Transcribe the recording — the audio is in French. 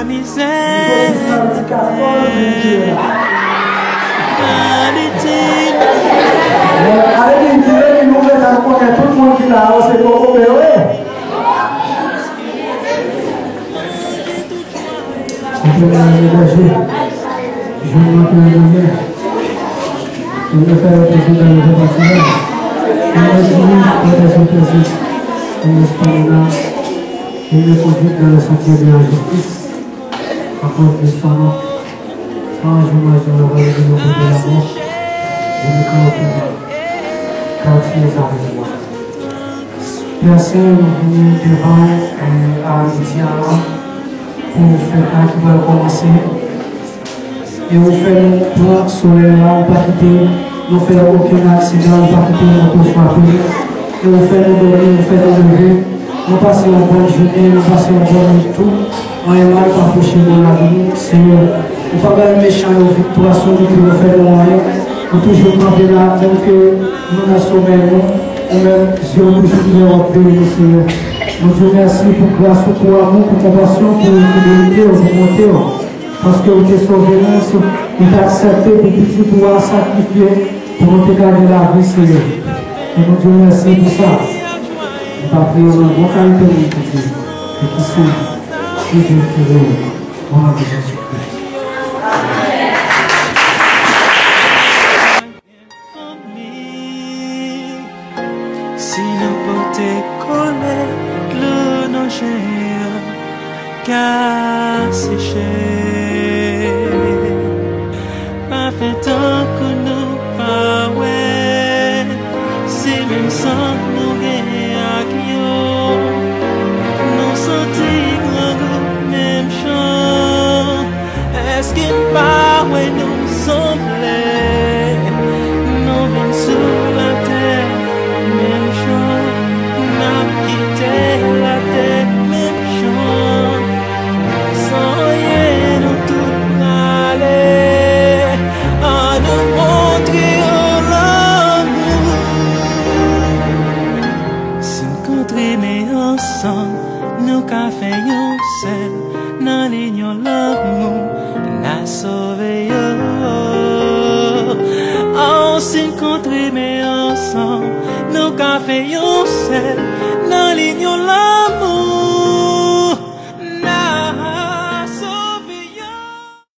misère. Allez, dis-le, nous allons connaître tout le monde qui l'a, c'est pour opérer. Je vais m'engager. Je vais m'engager. Je vais faire le président de la partie. Je vais dire, je vais il me conduit dans le sentier de la justice, à cause de son nom. Quand je mange dans le royaume de la mort, je me campais, car tu es avec moi. Personne est venu devant à midi pour faire un qui va commencer. Et on fait un plan solaire, on ne va pas quitter, on fait aucun accident, on ne va pas quitter, on peut frapper. Et on fait le dormir, on fait le lever. Nous passons une bonne journée, nous passons une bonne tout. On est mal pas coucher dans la vie, Seigneur. Nous ne pas faire méchant aux victoires, sur nous qui nous fait le moyen. Nous toujours camper là, même que nous n'avons sommeil, ou même si on toujours nous veiller, Seigneur. Nous te remercions pour grâce, pour amour, pour compassion, pour fidélité, pour bonté. Parce que vous êtes sauvé, vous êtes accepté pour petit pouvoir sacrifier, pour nous garder la vie, Seigneur. Et nous te remercions pour ça. Nous avons prié dans bon qualité de Dieu. Et qui sont qui Dieu qui veut. Au nom de Jésus-Christ. Si nous portons colère, l'eau nos chairs, car séché. Pas fait tant que nous pas ouais. Si même sans nous gagner à Guillaume, nous sentir le même chant. Est-ce qu'il pas ouais nous semblait, nous venons sur la terre, même chant, n'a quitté la terre, même chant. Sans rien nous tout aller, à nous montrer l'amour. Si nous contribuons ensemble, nous qu'a fait un seul, dans l'union l'amour, la sauver. Oh, si nous contribuons ensemble, nous qu'a fait un seul, dans l'union l'amour.